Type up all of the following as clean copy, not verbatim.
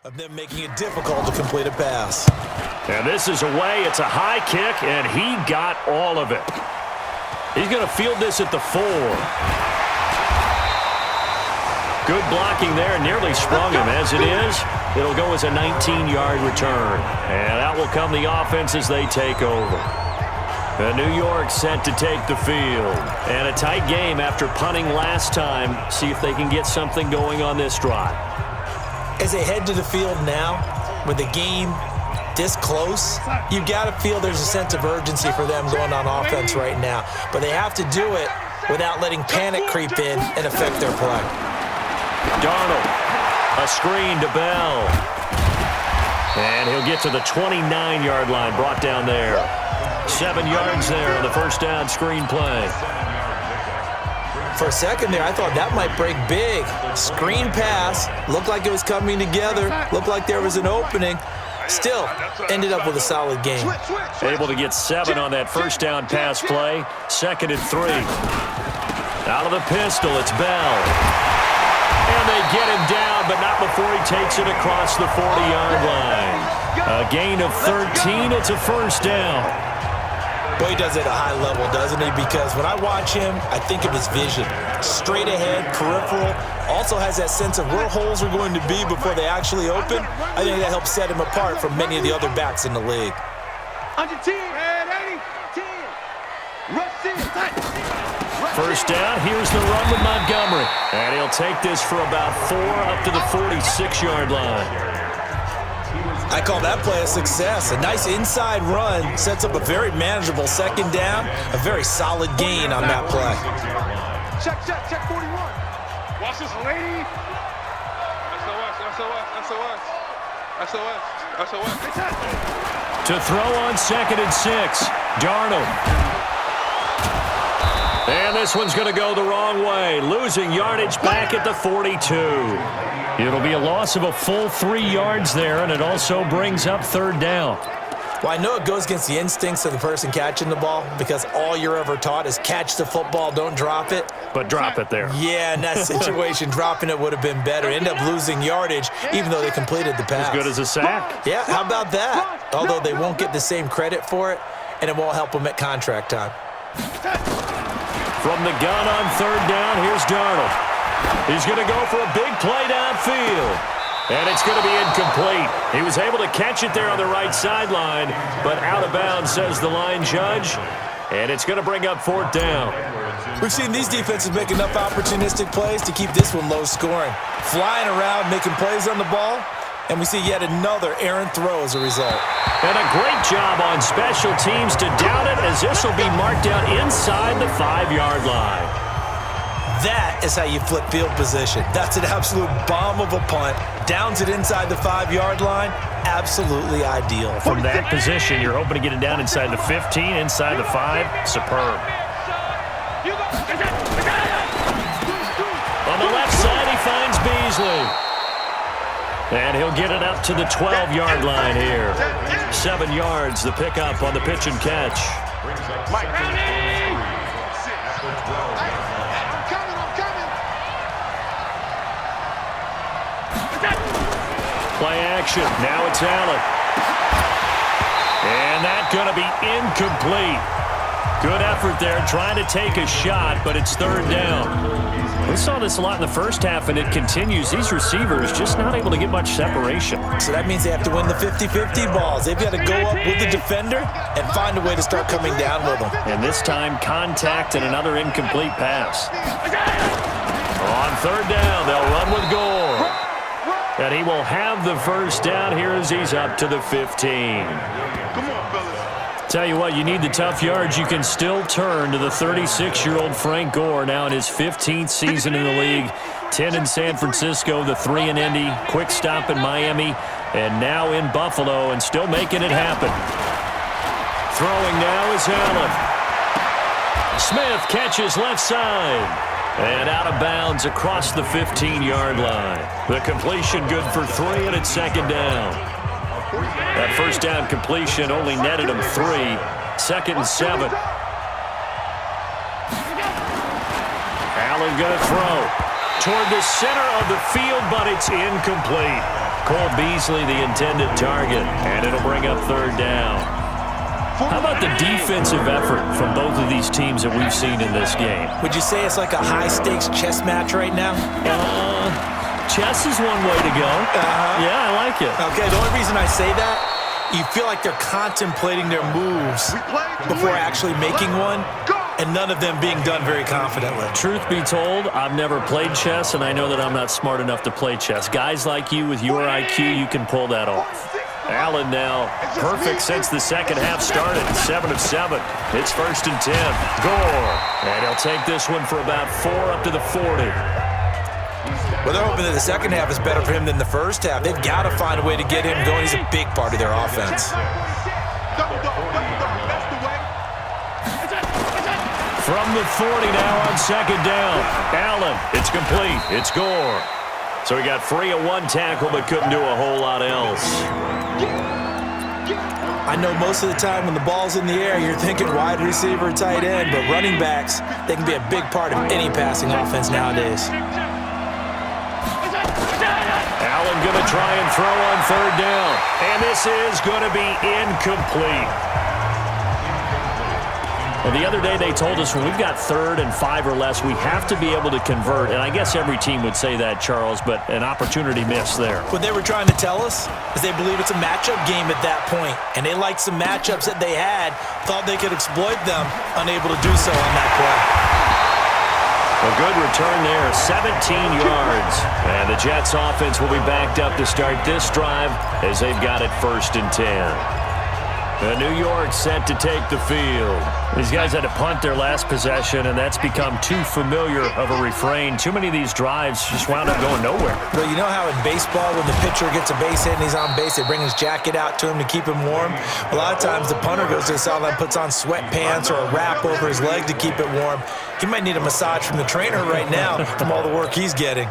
of them making it difficult to complete a pass. And this is away. It's a high kick, and he got all of it. He's going to field this at the 4. Good blocking there. Nearly sprung him. As it is, it'll go as a 19-yard return. And that will come the offense as they take over. The New York set to take the field. And a tight game after punting last time. See if they can get something going on this drive. As they head to the field now, with the game this close, you've got to feel there's a sense of urgency for them going on offense right now. But they have to do it without letting panic creep in and affect their play. Darnold, a screen to Bell. And he'll get to the 29-yard line, brought down there. 7 yards there on the first down screen play. For a second there, I thought that might break big. Screen pass, looked like it was coming together, looked like there was an opening. Still, ended up with a solid game. Able to get 7 on that first down pass play. 2nd and 3. Out of the pistol, it's Bell. And they get him down, but not before he takes it across the 40-yard line. A gain of 13, it's a first down. Boy, he does it at a high level, doesn't he? Because when I watch him, I think of his vision. Straight ahead, peripheral. Also has that sense of where holes are going to be before they actually open. I think that helps set him apart from many of the other backs in the league. First down, here's the run with Montgomery. And he'll take this for about 4 up to the 46-yard line. I call that play a success. A nice inside run sets up a very manageable second down. A very solid gain on that play. Check 41. Watch this lady. SOS. To throw on 2nd and 6. Darnold. And this one's going to go the wrong way. Losing yardage back at the 42. It'll be a loss of a full 3 yards there, and it also brings up 3rd down. Well, I know it goes against the instincts of the person catching the ball because all you're ever taught is catch the football, don't drop it. But drop it there. Yeah, in that situation, dropping it would have been better. End up losing yardage, even though they completed the pass. As good as a sack. Yeah, how about that? Although they won't get the same credit for it, and it won't help them at contract time. From the gun on 3rd down, here's Darnold. He's going to go for a big play downfield. And it's going to be incomplete. He was able to catch it there on the right sideline, but out of bounds, says the line judge. And it's going to bring up 4th down. We've seen these defenses make enough opportunistic plays to keep this one low scoring. Flying around, making plays on the ball, and we see yet another errant throw as a result. And a great job on special teams to down it, as this will be marked out inside the 5-yard line. That is how you flip field position. That's an absolute bomb of a punt. Downs it inside the 5-yard line. Absolutely ideal. From that position, you're hoping to get it down inside the 15, inside the 5. Superb. On the left side, he finds Beasley. And he'll get it up to the 12-yard line here. 7 yards, the pickup on the pitch and catch. Play action. Now it's Allen. And that's going to be incomplete. Good effort there, trying to take a shot, but it's 3rd down. We saw this a lot in the first half, and it continues. These receivers just not able to get much separation. So that means they have to win the 50-50 balls. They've got to go up with the defender and find a way to start coming down with them. And this time, contact and another incomplete pass. On 3rd down, they'll run with Gore. And he will have the first down here as he's up to the 15. Come on, fellas. Tell you what, you need the tough yards. You can still turn to the 36-year-old Frank Gore, now in his 15th season in the league. 10 in San Francisco, the 3 in Indy, quick stop in Miami, and now in Buffalo, and still making it happen. Throwing now is Allen. Smith catches left side. And out of bounds across the 15-yard line. The completion good for 3, and it's 2nd down. That first down completion only netted him 3. 2nd and 7. Allen going to throw toward the center of the field, but it's incomplete. Cole Beasley, the intended target, and it'll bring up third down. How about the defensive effort from both of these teams that we've seen in this game? Would you say it's like a high-stakes chess match right now? Chess is one way to go. Yeah, I like it. Okay, the only reason I say that, you feel like they're contemplating their moves before actually making one, and none of them being done very confidently. Truth be told, I've never played chess, and I know that I'm not smart enough to play chess. Guys like you with your IQ, you can pull that off. Allen now perfect since the second half started. 7 of 7. It's 1st and 10. Gore. And he'll take this one for about 4 up to the 40. Well, they're hoping that the second half is better for him than the first half. They've got to find a way to get him going. He's a big part of their offense. From the 40 now on second down. Allen, it's complete. It's Gore. So he got free of one tackle but couldn't do a whole lot else. I know most of the time when the ball's in the air, you're thinking wide receiver, tight end, but running backs, they can be a big part of any passing offense nowadays. Allen going to try and throw on third down. And this is going to be incomplete. Well, the other day they told us when we've got 3rd and 5 or less, we have to be able to convert. And I guess every team would say that, Charles, but an opportunity missed there. What they were trying to tell us is they believe it's a matchup game at that point, and they liked some matchups that they had, thought they could exploit them, unable to do so on that play. A good return there, 17 yards. And the Jets offense will be backed up to start this drive as they've got it 1st and 10. New York set to take the field. These guys had to punt their last possession, and that's become too familiar of a refrain. Too many of these drives just wound up going nowhere. Well, you know how in baseball when the pitcher gets a base hit and he's on base, they bring his jacket out to him to keep him warm? A lot of times the punter goes to the sideline, puts on sweatpants or a wrap over his leg to keep it warm. He might need a massage from the trainer right now from all the work he's getting.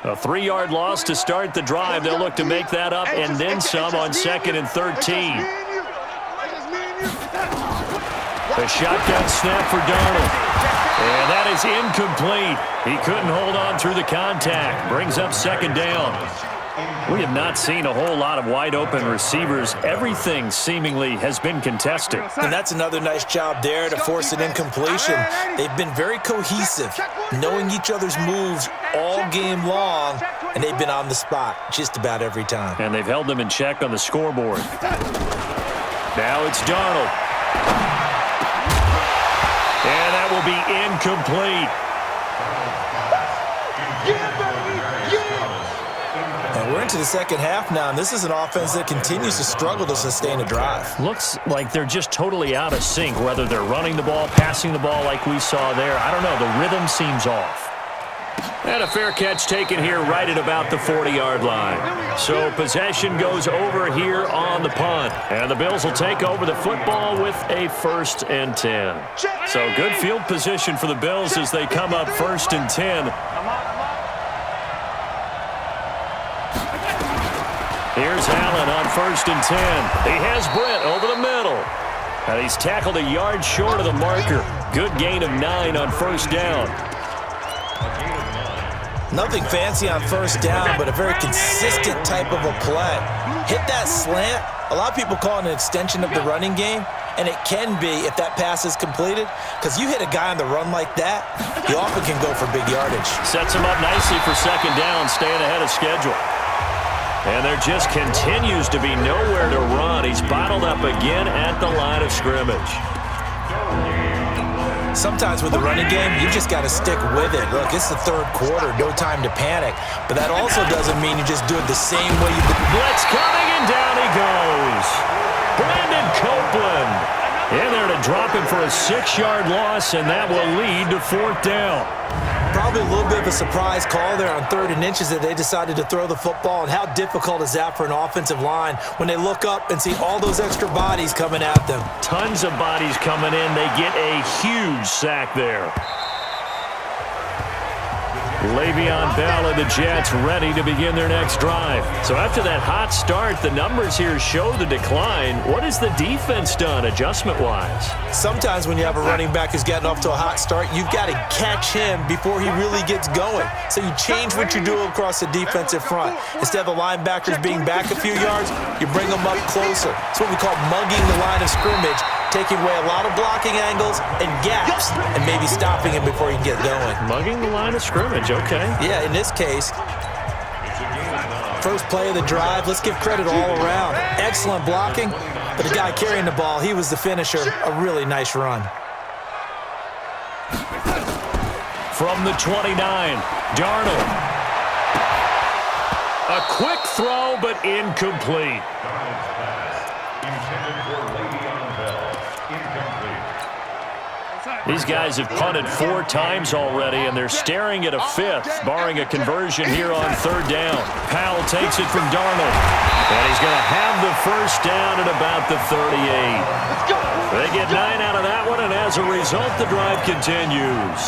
A 3-yard loss to start the drive. They'll look to make that up and then some on 2nd and 13. The shotgun snap for Darnold. And that is incomplete. He couldn't hold on through the contact. Brings up 2nd down. We have not seen a whole lot of wide-open receivers. Everything seemingly has been contested. And that's another nice job there to force an incompletion. They've been very cohesive, knowing each other's moves all game long, and they've been on the spot just about every time. And they've held them in check on the scoreboard. Now it's Darnold. And that will be incomplete. And we're into the second half now, and this is an offense that continues to struggle to sustain a drive. Looks like they're just totally out of sync, whether they're running the ball, passing the ball like we saw there. I don't know. The rhythm seems off. And a fair catch taken here right at about the 40-yard line. So possession goes over here on the punt. And the Bills will take over the football with a 1st and 10. So good field position for the Bills as they come up 1st and 10. Here's Allen on 1st and 10. He has Britt over the middle. And he's tackled a yard short of the marker. Good gain of 9 on 1st down. Nothing fancy on 1st down, but a very consistent type of a play. Hit that slant. A lot of people call it an extension of the running game, and it can be if that pass is completed, because you hit a guy on the run like that, you often can go for big yardage. Sets him up nicely for 2nd down, staying ahead of schedule. And there just continues to be nowhere to run. He's bottled up again at the line of scrimmage. Sometimes with the running game, you just got to stick with it. Look, it's the 3rd quarter, no time to panic. But that also doesn't mean you just do it the same way you do. Blitz coming, and down he goes. Brandon Copeland in there to drop him for a 6-yard loss, and that will lead to 4th down. Probably a little bit of a surprise call there on 3rd and inches that they decided to throw the football. And how difficult is that for an offensive line when they look up and see all those extra bodies coming at them? Tons of bodies coming in. They get a huge sack there. Le'Veon Bell and the Jets ready to begin their next drive. So after that hot start, the numbers here show the decline. What has the defense done adjustment-wise? Sometimes when you have a running back who's getting off to a hot start, you've got to catch him before he really gets going. So you change what you do across the defensive front. Instead of the linebackers being back a few yards, you bring them up closer. It's what we call mugging the line of scrimmage, taking away a lot of blocking angles and gaps and maybe stopping him before he can get going. Mugging the line of scrimmage, okay. Yeah, in this case, first play of the drive, let's give credit all around. Excellent blocking, but the guy carrying the ball, he was the finisher. A really nice run. From the 29, Darnold. A quick throw, but incomplete. These guys have punted 4 times already, and they're staring at a 5th, barring a conversion here on 3rd down. Powell takes it from Darnold, and he's going to have the first down at about the 38. They get 9 out of that one, and as a result, the drive continues.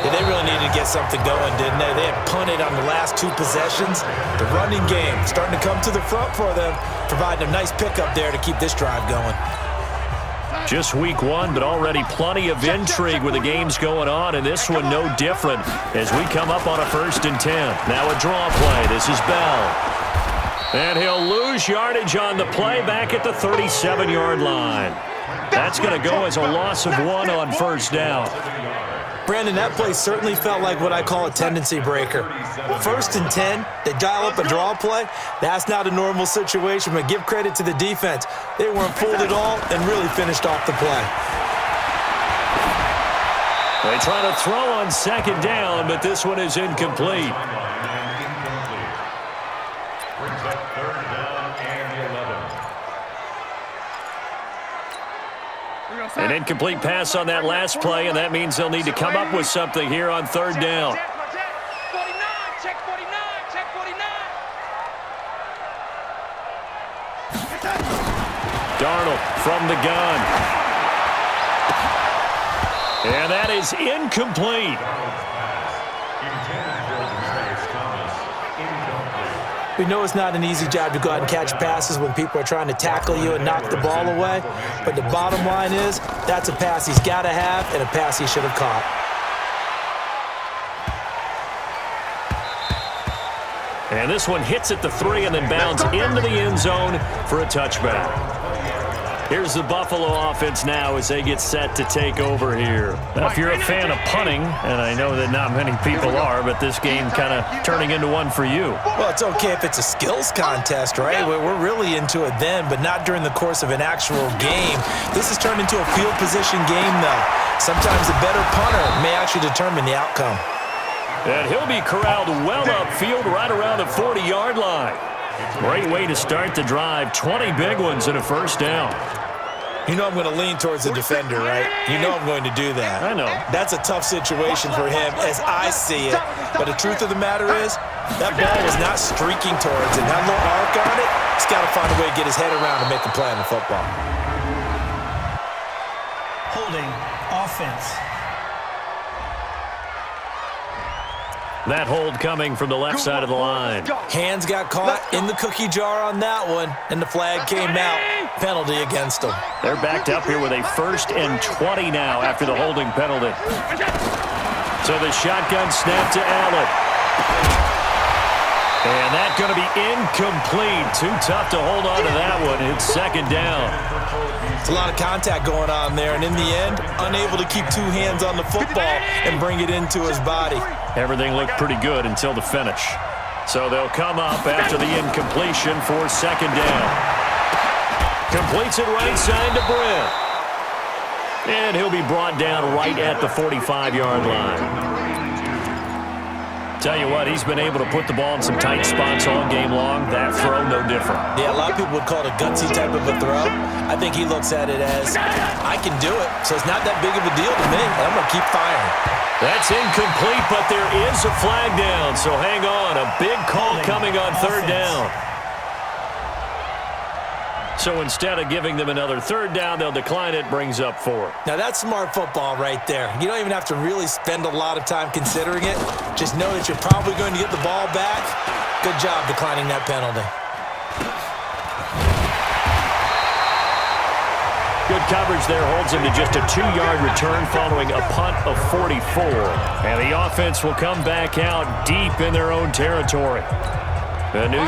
Yeah, they really needed to get something going, didn't they? They had punted on the last 2 possessions. The running game starting to come to the front for them, providing a nice pickup there to keep this drive going. Just week 1, but already plenty of intrigue with the games going on, and this one no different as we come up on a 1st and 10. Now a draw play. This is Bell. And he'll lose yardage on the play back at the 37-yard line. That's going to go as a loss of 1 on 1st down. Brandon, that play certainly felt like what I call a tendency breaker. 1st and 10, they dial up a draw play. That's not a normal situation, but give credit to the defense. They weren't fooled at all and really finished off the play. They try to throw on 2nd down, but this one is incomplete. An incomplete pass on that last play, and that means they'll need to come up with something here on 3rd down. Check 49, check 49. Darnold from the gun. And that is incomplete. We know it's not an easy job to go out and catch passes when people are trying to tackle you and knock the ball away. But the bottom line is, that's a pass he's got to have and a pass he should have caught. And this one hits at the 3 and then bounds into the end zone for a touchback. Here's the Buffalo offense now as they get set to take over here. Now, if you're a fan of punting, and I know that not many people are, but this game kind of turning into one for you. Well, it's okay if it's a skills contest, right? We're really into it then, but not during the course of an actual game. This has turned into a field position game, though. Sometimes a better punter may actually determine the outcome. And he'll be corralled well upfield right around the 40-yard line. Great way to start the drive. 20 big ones and a 1st down. You know I'm going to lean towards the defender, right? You know I'm going to do that. I know. That's a tough situation for him as I see it. But the truth of the matter is, that ball was not streaking towards him. That little arc on it, he's got to find a way to get his head around and make a play on the football. Holding offense. That hold coming from the left side of the line. Hands got caught in the cookie jar on that one, and the flag came out. Penalty against them. They're backed up here with a 1st and 20 now after the holding penalty. So the shotgun snap to Allen. And that's going to be incomplete. Too tough to hold on to that one. It's 2nd down. It's a lot of contact going on there, and in the end, unable to keep 2 hands on the football and bring it into his body. Everything looked pretty good until the finish. So they'll come up after the incompletion for 2nd down. Completes it right side to Brent. And he'll be brought down right at the 45-yard line. Tell you what, he's been able to put the ball in some tight spots all game long. That throw, no different. Yeah, a lot of people would call it a gutsy type of a throw. I think he looks at it as, I can do it, so it's not that big of a deal to me. I'm going to keep firing. That's incomplete, but there is a flag down, so hang on. A big call coming on 3rd down. So instead of giving them another third down, they'll decline it, brings up 4. Now, that's smart football right there. You don't even have to really spend a lot of time considering it. Just know that you're probably going to get the ball back. Good job declining that penalty. Good coverage there holds him to just a 2-yard return following a punt of 44. And the offense will come back out deep in their own territory. The New